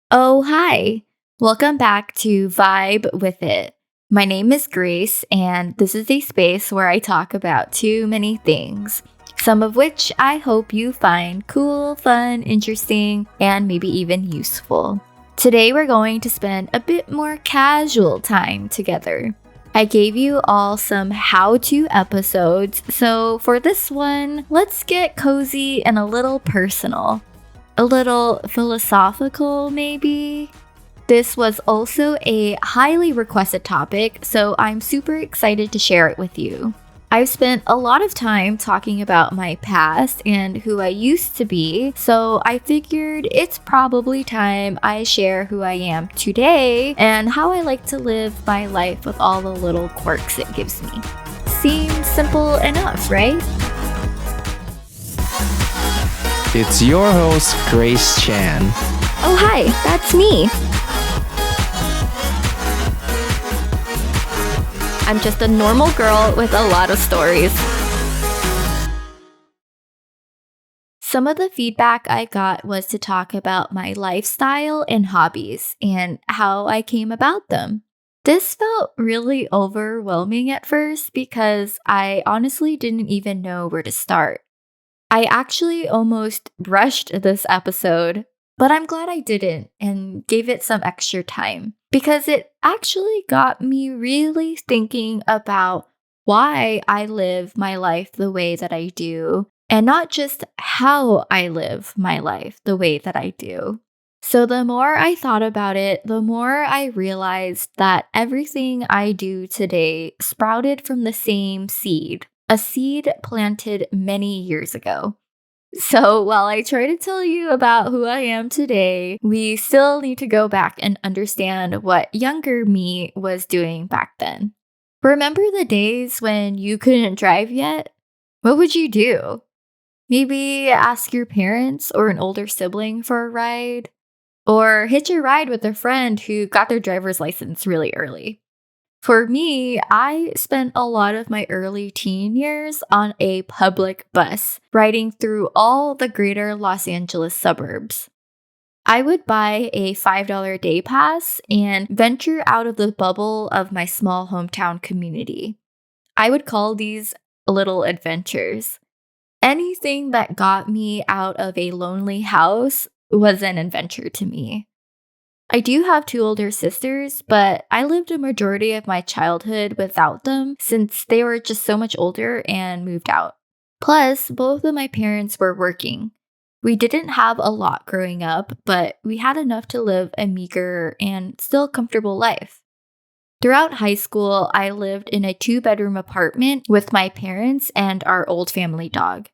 Oh, hi. Welcome back to Vibe with It. My name is Grace, and this is a space where I talk about too many things, some of which I hope you find cool, fun, interesting, and maybe even useful. Today, we're going to spend a bit more casual time together. I gave you all some how to episodes, so for this one, let's get cozy and a little personal. A little philosophical, maybe? This was also a highly requested topic, so I'm super excited to share it with you. I've spent a lot of time talking about my past and who I used to be, so I figured it's probably time I share who I am today and how I like to live my life with all the little quirks it gives me. Seems simple enough, right? It's your host, Grace Chan. Oh, hi, that's me. I'm just a normal girl with a lot of stories. Some of the feedback I got was to talk about my lifestyle and hobbies and how I came about them. This felt really overwhelming at first because I honestly didn't even know where to start. I actually almost rushed this episode, but I'm glad I didn't and gave it some extra time because it actually got me really thinking about why I live my life the way that I do and not just how I live my life the way that I do. So the more I thought about it, the more I realized that everything I do today sprouted from the same seed, a seed planted many years ago. So while I try to tell you about who I am today, we still need to go back and understand what younger me was doing back then. Remember the days when you couldn't drive yet? What would you do? Maybe ask your parents or an older sibling for a ride? Or hitch a ride with a friend who got their driver's license really early? For me, I spent a lot of my early teen years on a public bus, riding through all the greater Los Angeles suburbs. I would buy a $5 day pass and venture out of the bubble of my small hometown community. I would call these little adventures. Anything that got me out of a lonely house was an adventure to me. I do have two older sisters, but I lived a majority of my childhood without them since they were just so much older and moved out. Plus, both of my parents were working. We didn't have a lot growing up, but we had enough to live a meager and still comfortable life. Throughout high school, I lived in a 2-bedroom apartment with my parents and our old family dog.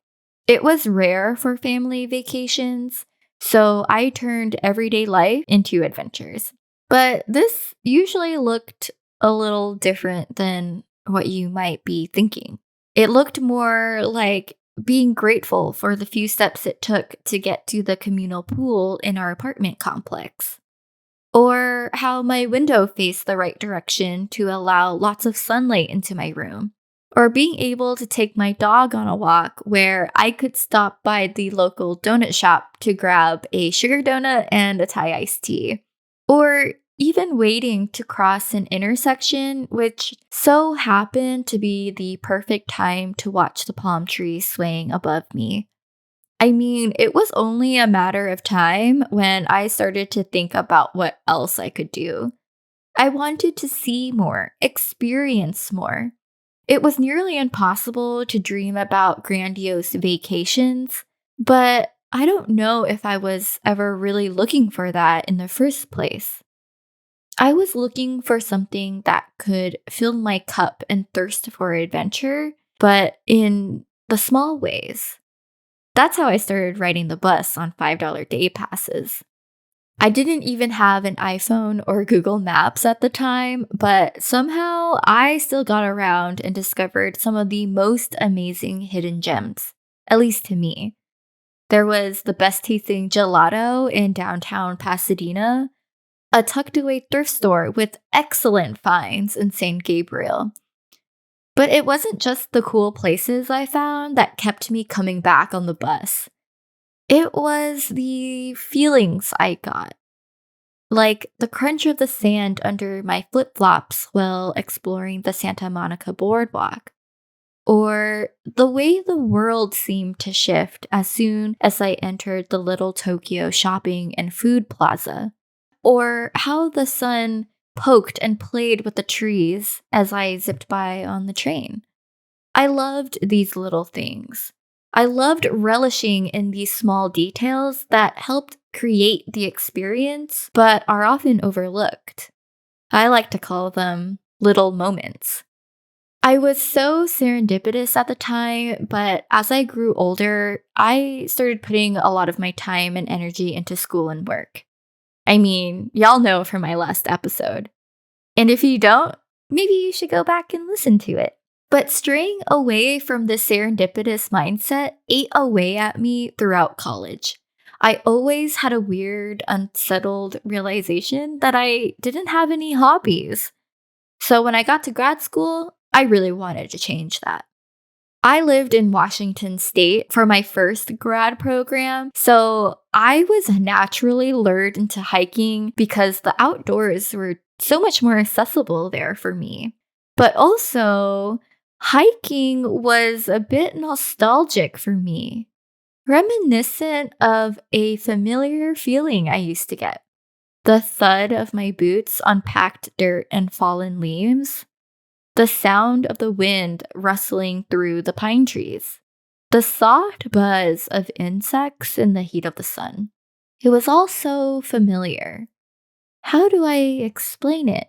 It was rare for family vacations, so I turned everyday life into adventures. But this usually looked a little different than what you might be thinking. It looked more like being grateful for the few steps it took to get to the communal pool in our apartment complex. Or how my window faced the right direction to allow lots of sunlight into my room. Or being able to take my dog on a walk where I could stop by the local donut shop to grab a sugar donut and a Thai iced tea. Or even waiting to cross an intersection, which so happened to be the perfect time to watch the palm trees swaying above me. I mean, it was only a matter of time when I started to think about what else I could do. I wanted to see more, experience more. It was nearly impossible to dream about grandiose vacations, but I don't know if I was ever really looking for that in the first place. I was looking for something that could fill my cup and thirst for adventure, but in the small ways. That's how I started riding the bus on $5 day passes. I didn't even have an iPhone or Google Maps at the time, but somehow I still got around and discovered some of the most amazing hidden gems, at least to me. There was the best tasting gelato in downtown Pasadena, a tucked away thrift store with excellent finds in San Gabriel. But it wasn't just the cool places I found that kept me coming back on the bus. It was the feelings I got. like the crunch of the sand under my flip flops while exploring the Santa Monica boardwalk, or the way the world seemed to shift as soon as I entered the Little Tokyo shopping and food plaza, or how the sun poked and played with the trees as I zipped by on the train. I loved these little things. I loved relishing in these small details that helped create the experience but are often overlooked. I like to call them little moments. I was so serendipitous at the time, but as I grew older, I started putting a lot of my time and energy into school and work. I mean, y'all know from my last episode. And if you don't, maybe you should go back and listen to it. But straying away from this serendipitous mindset ate away at me throughout college. I always had a weird, unsettled realization that I didn't have any hobbies. So when I got to grad school, I really wanted to change that. I lived in Washington State for my first grad program, so I was naturally lured into hiking because the outdoors were so much more accessible there for me. But also, hiking was a bit nostalgic for me, reminiscent of a familiar feeling I used to get. The thud of my boots on packed dirt and fallen leaves, the sound of the wind rustling through the pine trees, the soft buzz of insects in the heat of the sun. It was all so familiar. How do I explain it?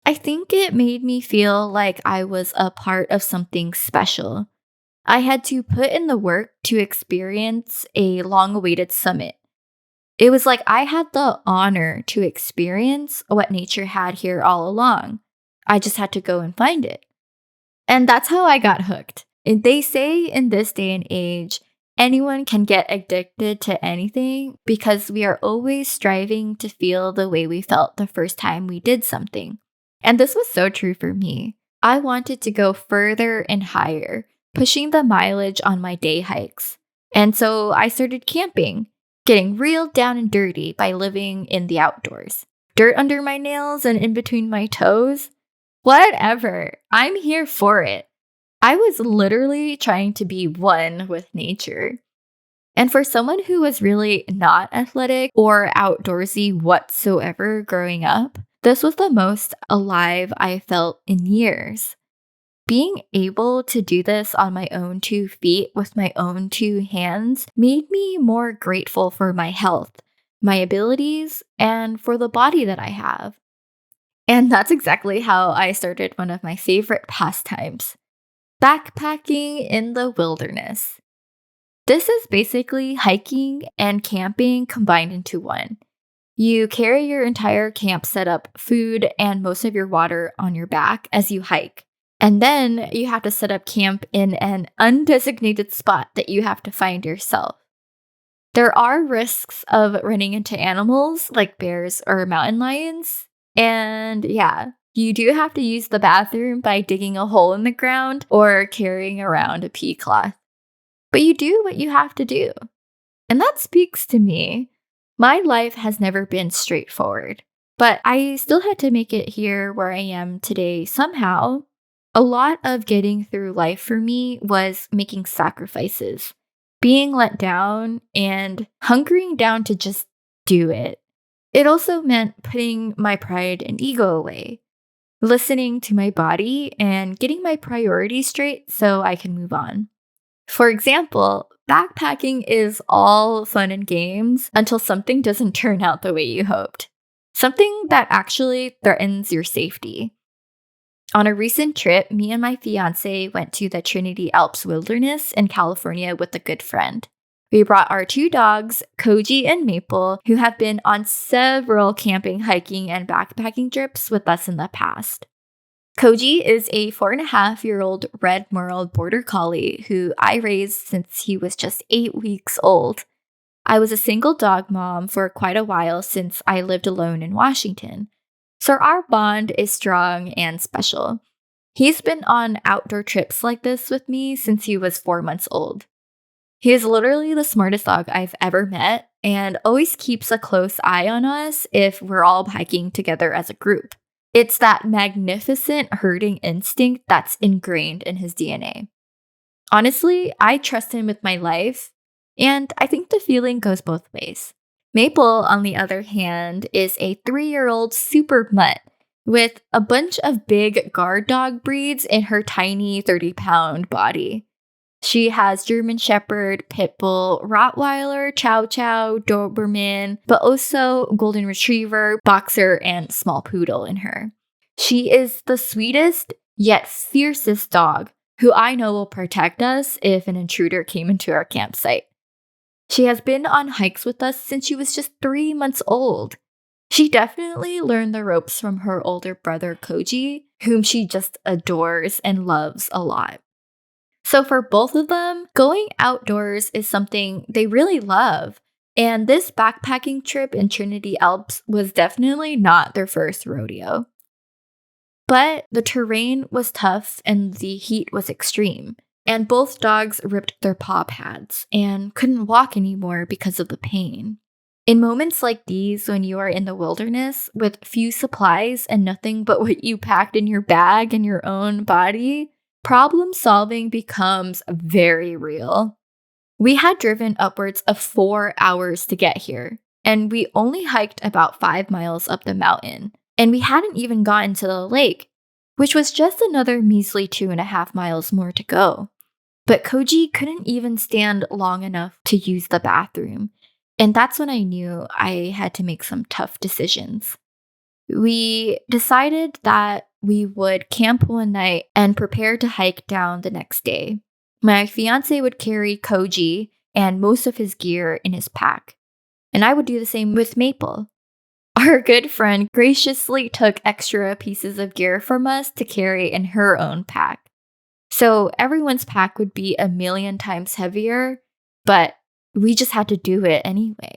I think it made me feel like I was a part of something special. I had to put in the work to experience a long awaited summit. It was like I had the honor to experience what nature had here all along. I just had to go and find it. And that's how I got hooked. And they say in this day and age, anyone can get addicted to anything because we are always striving to feel the way we felt the first time we did something. And this was so true for me. I wanted to go further and higher, pushing the mileage on my day hikes. And so I started camping, getting real down and dirty by living in the outdoors. Dirt under my nails and in between my toes. Whatever, I'm here for it. I was literally trying to be one with nature. And for someone who was really not athletic or outdoorsy whatsoever growing up, this was the most alive I felt in years. Being able to do this on my own 2 feet with my own 2 hands made me more grateful for my health, my abilities, and for the body that I have. And that's exactly how I started one of my favorite pastimes, backpacking in the wilderness. This is basically hiking and camping combined into one. You carry your entire camp setup, food, and most of your water on your back as you hike. And then you have to set up camp in an undesignated spot that you have to find yourself. There are risks of running into animals like bears or mountain lions. And yeah, you do have to use the bathroom by digging a hole in the ground or carrying around a pea cloth. But you do what you have to do. And that speaks to me. My life has never been straightforward, but I still had to make it here where I am today somehow. A lot of getting through life for me was making sacrifices, being let down, and hunkering down to just do it. It also meant putting my pride and ego away, listening to my body, and getting my priorities straight so I can move on. For example, backpacking is all fun and games until something doesn't turn out the way you hoped. Something that actually threatens your safety. On a recent trip, me and my fiance went to the Trinity Alps Wilderness in California with a good friend. We brought our 2 dogs, Koji and Maple, who have been on several camping, hiking, and backpacking trips with us in the past. Koji is a 4.5-year-old red merle border collie who I raised since he was just 8 weeks old. I was a single dog mom for quite a while since I lived alone in Washington, so our bond is strong and special. He's been on outdoor trips like this with me since he was 4 months old. He is literally the smartest dog I've ever met and always keeps a close eye on us if we're all hiking together as a group. It's that magnificent herding instinct that's ingrained in his DNA. Honestly, I trust him with my life, and I think the feeling goes both ways. Maple, on the other hand, is a 3-year-old super mutt with a bunch of big guard dog breeds in her tiny 30-pound body. She has German Shepherd, Pit Bull, Rottweiler, Chow Chow, Doberman, but also Golden Retriever, Boxer, and Small Poodle in her. She is the sweetest yet fiercest dog who I know will protect us if an intruder came into our campsite. She has been on hikes with us since she was just 3 months old. She definitely learned the ropes from her older brother Koji, whom she just adores and loves a lot. So for both of them, going outdoors is something they really love. And this backpacking trip in Trinity Alps was definitely not their first rodeo. But the terrain was tough and the heat was extreme. And both dogs ripped their paw pads and couldn't walk anymore because of the pain. In moments like these, when you are in the wilderness with few supplies and nothing but what you packed in your bag and your own body, problem solving becomes very real. We had driven upwards of 4 hours to get here, and we only hiked about 5 miles up the mountain, and we hadn't even gotten to the lake, which was just another measly 2.5 miles more to go. But Koji couldn't even stand long enough to use the bathroom, and that's when I knew I had to make some tough decisions. We decided that we would camp one night and prepare to hike down the next day. My fiance would carry Koji and most of his gear in his pack, and I would do the same with Maple. Our good friend graciously took extra pieces of gear from us to carry in her own pack. So everyone's pack would be a million times heavier, but we just had to do it anyway.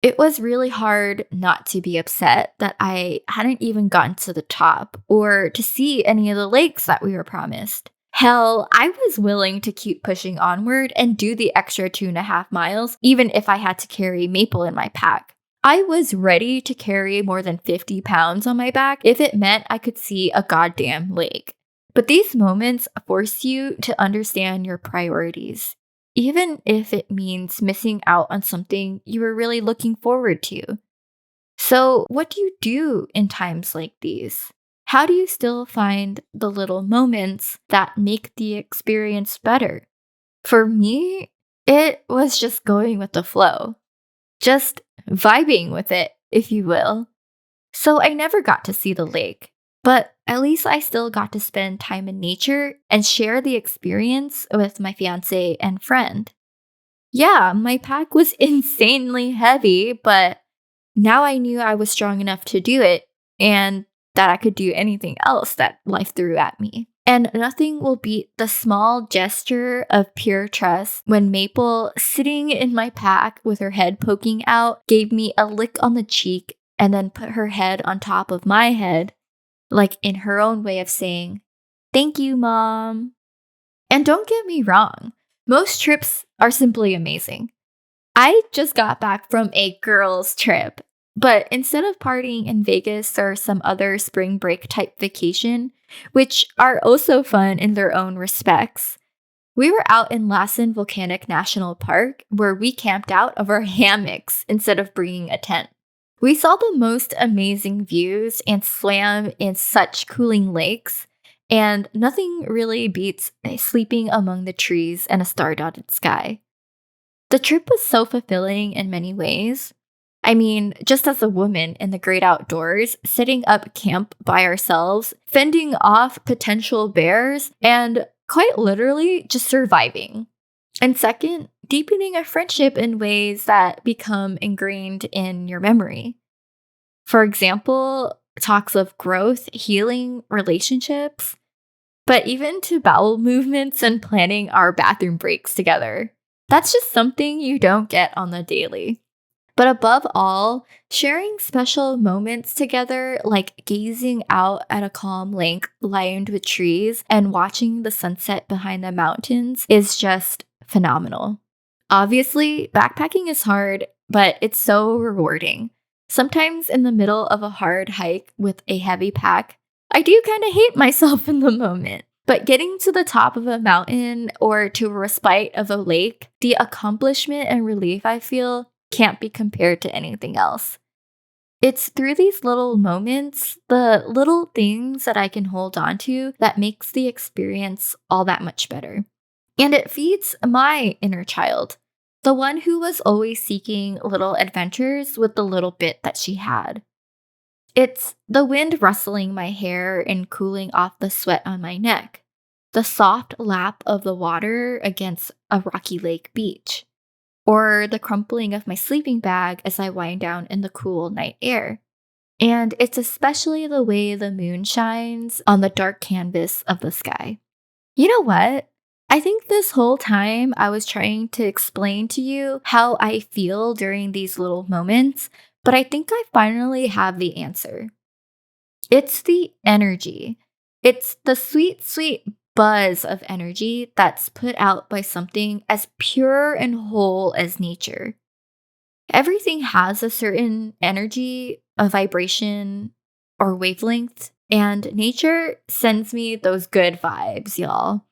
It was really hard not to be upset that I hadn't even gotten to the top or to see any of the lakes that we were promised. Hell, I was willing to keep pushing onward and do the extra 2.5 miles, even if I had to carry Maple in my pack. I was ready to carry more than 50 pounds on my back if it meant I could see a goddamn lake. But these moments force you to understand your priorities, even if it means missing out on something you were really looking forward to. So, what do you do in times like these? How do you still find the little moments that make the experience better? For me, it was just going with the flow, just vibing with it, if you will. So, I never got to see the lake, but at least I still got to spend time in nature and share the experience with my fiance and friend. Yeah, my pack was insanely heavy, but now I knew I was strong enough to do it and that I could do anything else that life threw at me. And nothing will beat the small gesture of pure trust when Maple, sitting in my pack with her head poking out, gave me a lick on the cheek and then put her head on top of my head, like in her own way of saying, "Thank you, Mom." And don't get me wrong, most trips are simply amazing. I just got back from a girls' trip, but instead of partying in Vegas or some other spring break type vacation, which are also fun in their own respects, we were out in Lassen Volcanic National Park where we camped out of our hammocks instead of bringing a tent. We saw the most amazing views and swam in such cooling lakes, and nothing really beats sleeping among the trees and a star-dotted sky. The trip was so fulfilling in many ways. I mean, just as a woman in the great outdoors, setting up camp by ourselves, fending off potential bears, and quite literally just surviving. And second, deepening a friendship in ways that become ingrained in your memory. For example, talks of growth, healing, relationships, but even to bowel movements and planning our bathroom breaks together. That's just something you don't get on the daily. But above all, sharing special moments together, like gazing out at a calm lake lined with trees and watching the sunset behind the mountains, is just phenomenal. Obviously, backpacking is hard, but it's so rewarding. Sometimes in the middle of a hard hike with a heavy pack, I do kind of hate myself in the moment. But getting to the top of a mountain or to a respite of a lake, the accomplishment and relief I feel can't be compared to anything else. It's through these little moments, the little things that I can hold on to, that makes the experience all that much better. And it feeds my inner child, the one who was always seeking little adventures with the little bit that she had. It's the wind rustling my hair and cooling off the sweat on my neck, the soft lap of the water against a rocky lake beach, or the crumpling of my sleeping bag as I wind down in the cool night air. And it's especially the way the moon shines on the dark canvas of the sky. You know what? I think this whole time I was trying to explain to you how I feel during these little moments, but I think I finally have the answer. It's the energy. It's the sweet, sweet buzz of energy that's put out by something as pure and whole as nature. Everything has a certain energy, a vibration, or wavelength, and nature sends me those good vibes, y'all.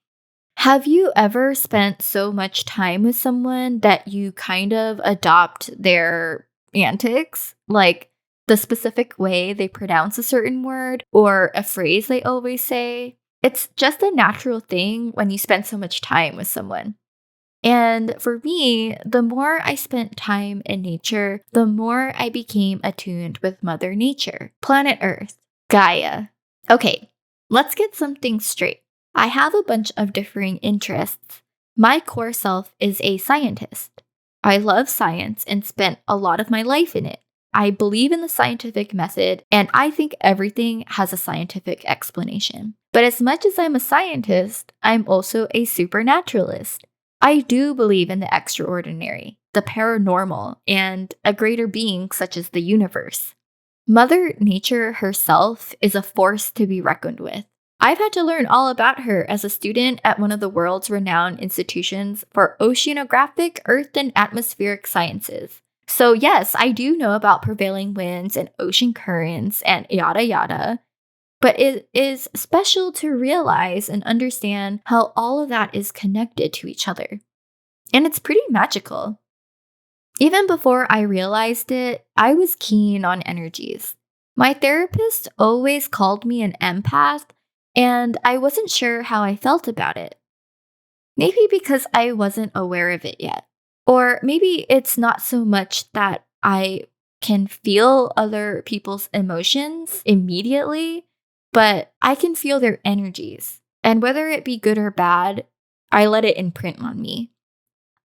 Have you ever spent so much time with someone that you kind of adopt their antics? Like the specific way they pronounce a certain word or a phrase they always say? It's just a natural thing when you spend so much time with someone. And for me, the more I spent time in nature, the more I became attuned with Mother Nature, planet Earth, Gaia. Okay, let's get something straight. I have a bunch of differing interests. My core self is a scientist. I love science and spent a lot of my life in it. I believe in the scientific method, and I think everything has a scientific explanation. But as much as I'm a scientist, I'm also a supernaturalist. I do believe in the extraordinary, the paranormal, and a greater being such as the universe. Mother Nature herself is a force to be reckoned with. I've had to learn all about her as a student at one of the world's renowned institutions for oceanographic, earth, and atmospheric sciences. So, yes, I do know about prevailing winds and ocean currents and yada yada, but it is special to realize and understand how all of that is connected to each other. And it's pretty magical. Even before I realized it, I was keen on energies. My therapist always called me an empath, and I wasn't sure how I felt about it. Maybe because I wasn't aware of it yet. Or maybe it's not so much that I can feel other people's emotions immediately, but I can feel their energies. And whether it be good or bad, I let it imprint on me.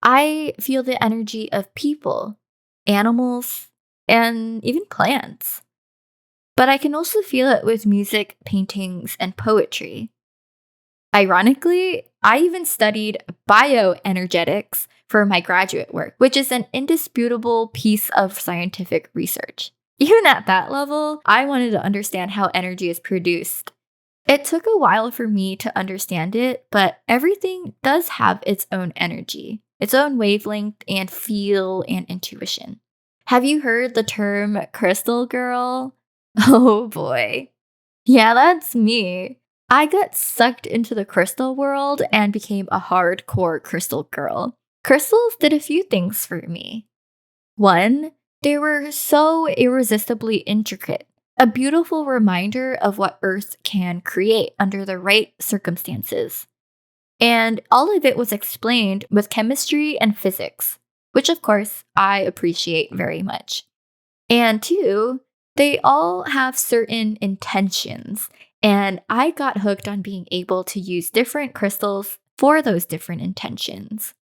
I feel the energy of people, animals, and even plants. But I can also feel it with music, paintings, and poetry. Ironically, I even studied bioenergetics for my graduate work, which is an indisputable piece of scientific research. Even at that level, I wanted to understand how energy is produced. It took a while for me to understand it, but everything does have its own energy, its own wavelength and feel and intuition. Have you heard the term crystal girl? Oh boy. Yeah, that's me. I got sucked into the crystal world and became a hardcore crystal girl. Crystals did a few things for me. One, they were so irresistibly intricate, a beautiful reminder of what Earth can create under the right circumstances. And all of it was explained with chemistry and physics, which of course I appreciate very much. And two, they all have certain intentions, and I got hooked on being able to use different crystals for those different intentions.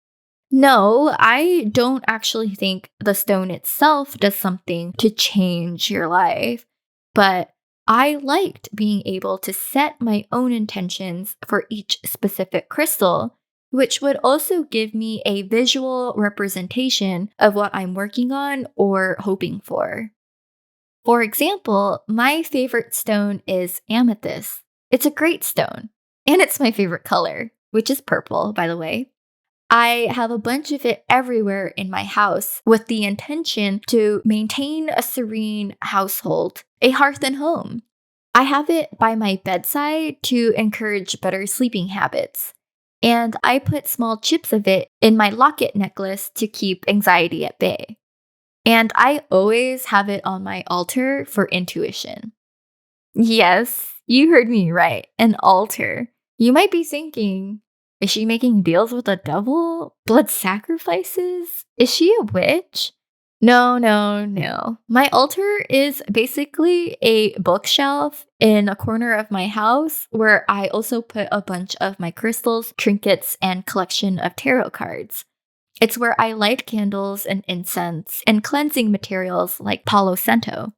No, I don't actually think the stone itself does something to change your life, but I liked being able to set my own intentions for each specific crystal, which would also give me a visual representation of what I'm working on or hoping for. For example, my favorite stone is amethyst. It's a great stone, and it's my favorite color, which is purple, by the way. I have a bunch of it everywhere in my house with the intention to maintain a serene household, a hearth and home. I have it by my bedside to encourage better sleeping habits. And I put small chips of it in my locket necklace to keep anxiety at bay. And I always have it on my altar for intuition. Yes, you heard me right. An altar. You might be thinking, is she making deals with the devil? Blood sacrifices? Is she a witch? No, no, no. My altar is basically a bookshelf in a corner of my house where I also put a bunch of my crystals, trinkets, and collection of tarot cards. It's where I light candles and incense and cleansing materials like Palo Santo.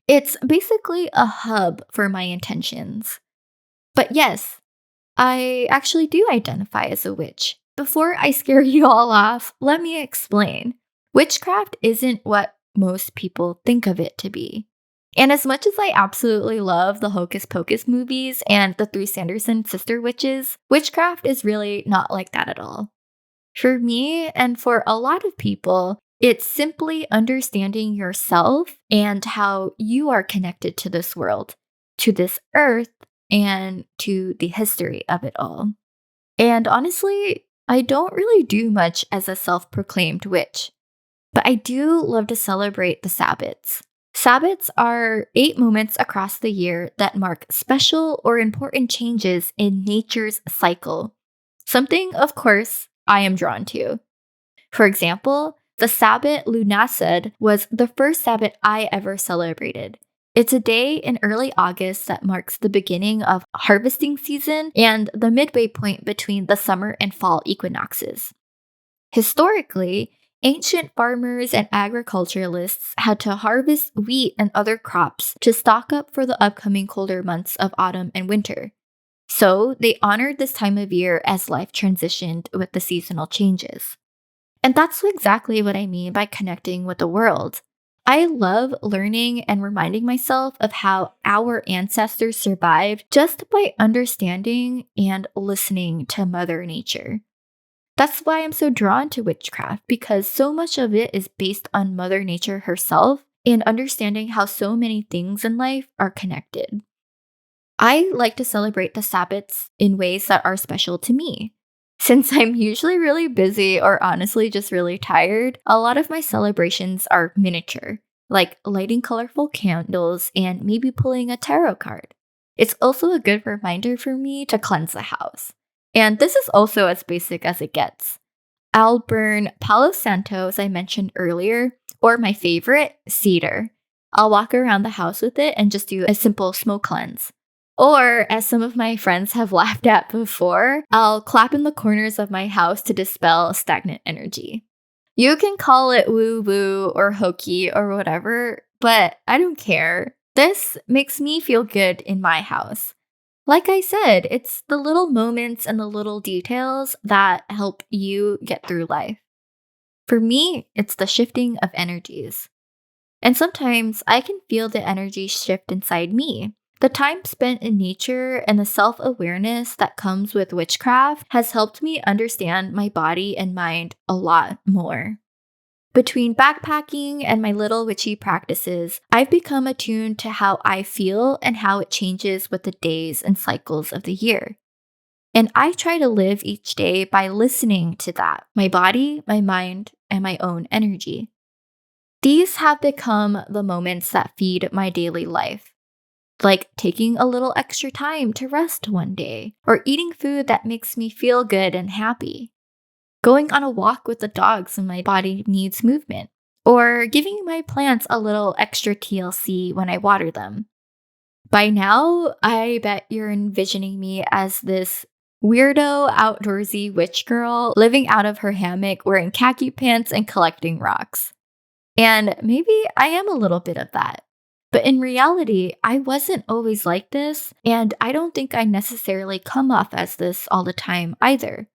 It's basically a hub for my intentions. But yes, I actually do identify as a witch. Before I scare you all off, let me explain. Witchcraft isn't what most people think of it to be. And as much as I absolutely love the Hocus Pocus movies and the three Sanderson sister witches, witchcraft is really not like that at all. For me, and for a lot of people, it's simply understanding yourself and how you are connected to this world, to this earth, and to the history of it all. And honestly, I don't really do much as a self proclaimed witch, but I do love to celebrate the Sabbats. Sabbats are 8 moments across the year that mark special or important changes in nature's cycle. Something, of course, I am drawn to. For example, the Sabbat Lunasad was the first Sabbat I ever celebrated. It's a day in early August that marks the beginning of harvesting season and the midway point between the summer and fall equinoxes. Historically, ancient farmers and agriculturalists had to harvest wheat and other crops to stock up for the upcoming colder months of autumn and winter. So they honored this time of year as life transitioned with the seasonal changes. And that's exactly what I mean by connecting with the world. I love learning and reminding myself of how our ancestors survived just by understanding and listening to Mother Nature. That's why I'm so drawn to witchcraft, because so much of it is based on Mother Nature herself and understanding how so many things in life are connected. I like to celebrate the Sabbats in ways that are special to me. Since I'm usually really busy or honestly just really tired, a lot of my celebrations are miniature, like lighting colorful candles and maybe pulling a tarot card. It's also a good reminder for me to cleanse the house. And this is also as basic as it gets. I'll burn Palo Santo, as I mentioned earlier, or my favorite, cedar. I'll walk around the house with it and just do a simple smoke cleanse. Or, as some of my friends have laughed at before, I'll clap in the corners of my house to dispel stagnant energy. You can call it woo-woo or hokey or whatever, but I don't care. This makes me feel good in my house. Like I said, it's the little moments and the little details that help you get through life. For me, it's the shifting of energies. And sometimes I can feel the energy shift inside me. The time spent in nature and the self awareness that comes with witchcraft has helped me understand my body and mind a lot more. Between backpacking and my little witchy practices, I've become attuned to how I feel and how it changes with the days and cycles of the year. And I try to live each day by listening to that, my body, my mind, and my own energy. These have become the moments that feed my daily life. Like taking a little extra time to rest one day, or eating food that makes me feel good and happy. Going on a walk with the dogs when my body needs movement, or giving my plants a little extra TLC when I water them. By now, I bet you're envisioning me as this weirdo, outdoorsy witch girl living out of her hammock wearing khaki pants and collecting rocks. And maybe I am a little bit of that. But in reality, I wasn't always like this, and I don't think I necessarily come off as this all the time either.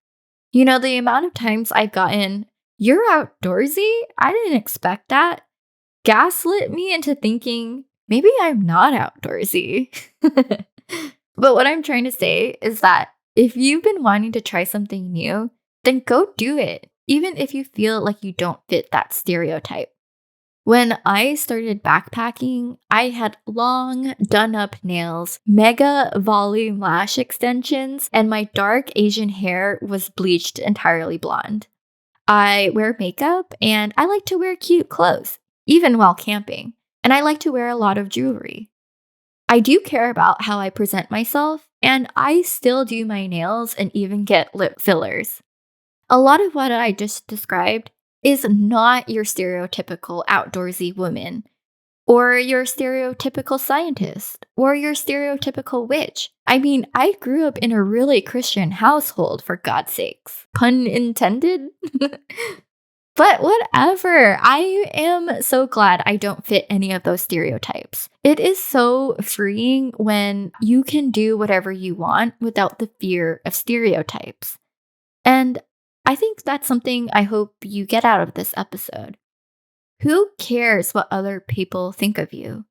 You know, the amount of times I've gotten, "You're outdoorsy? I didn't expect that," gaslit me into thinking, maybe I'm not outdoorsy. But what I'm trying to say is that if you've been wanting to try something new, then go do it, even if you feel like you don't fit that stereotype. When I started backpacking, I had long, done up nails, mega volume lash extensions, and my dark Asian hair was bleached entirely blonde. I wear makeup and I like to wear cute clothes, even while camping, and I like to wear a lot of jewelry. I do care about how I present myself, and I still do my nails and even get lip fillers. A lot of what I just described is not your stereotypical outdoorsy woman, or your stereotypical scientist, or your stereotypical witch. I mean, I grew up in a really Christian household, for God's sakes. Pun intended? But whatever. I am so glad I don't fit any of those stereotypes. It is so freeing when you can do whatever you want without the fear of stereotypes. And I think that's something I hope you get out of this episode. Who cares what other people think of you?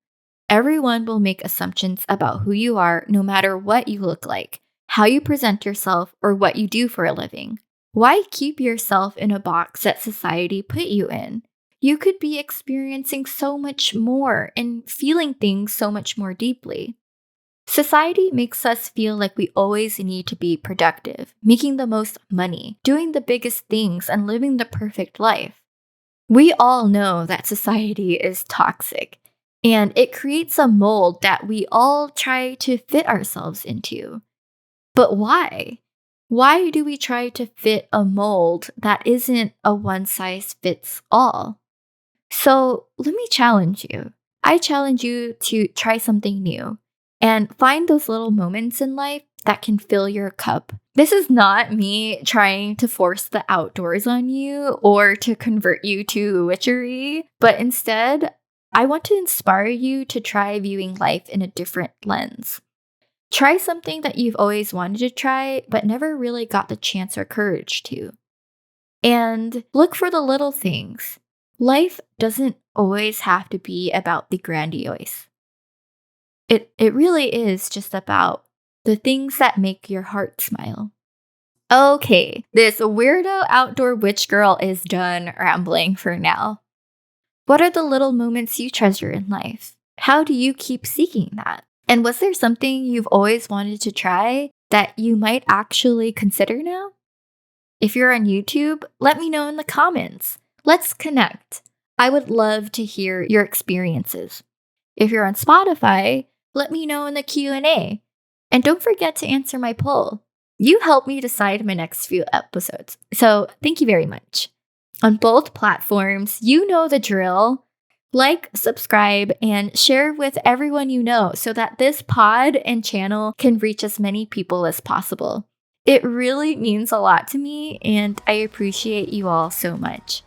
Everyone will make assumptions about who you are no matter what you look like, how you present yourself, or what you do for a living. Why keep yourself in a box that society put you in? You could be experiencing so much more and feeling things so much more deeply. Society makes us feel like we always need to be productive, making the most money, doing the biggest things, and living the perfect life. We all know that society is toxic, and it creates a mold that we all try to fit ourselves into. But why? Why do we try to fit a mold that isn't a one-size-fits-all? So let me challenge you. I challenge you to try something new and find those little moments in life that can fill your cup. This is not me trying to force the outdoors on you or to convert you to witchery, but instead, I want to inspire you to try viewing life in a different lens. Try something that you've always wanted to try, but never really got the chance or courage to. And look for the little things. Life doesn't always have to be about the grandiose. It really is just about the things that make your heart smile. Okay, this weirdo outdoor witch girl is done rambling for now. What are the little moments you treasure in life? How do you keep seeking that? And was there something you've always wanted to try that you might actually consider now? If you're on YouTube, let me know in the comments. Let's connect. I would love to hear your experiences. If you're on Spotify, let me know in the Q&A. And don't forget to answer my poll. You help me decide my next few episodes, so thank you very much. On both platforms, you know the drill. Like, subscribe, and share with everyone you know so that this pod and channel can reach as many people as possible. It really means a lot to me, and I appreciate you all so much.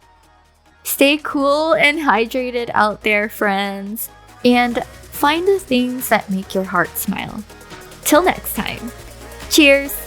Stay cool and hydrated out there, friends, and find the things that make your heart smile. Till next time, cheers!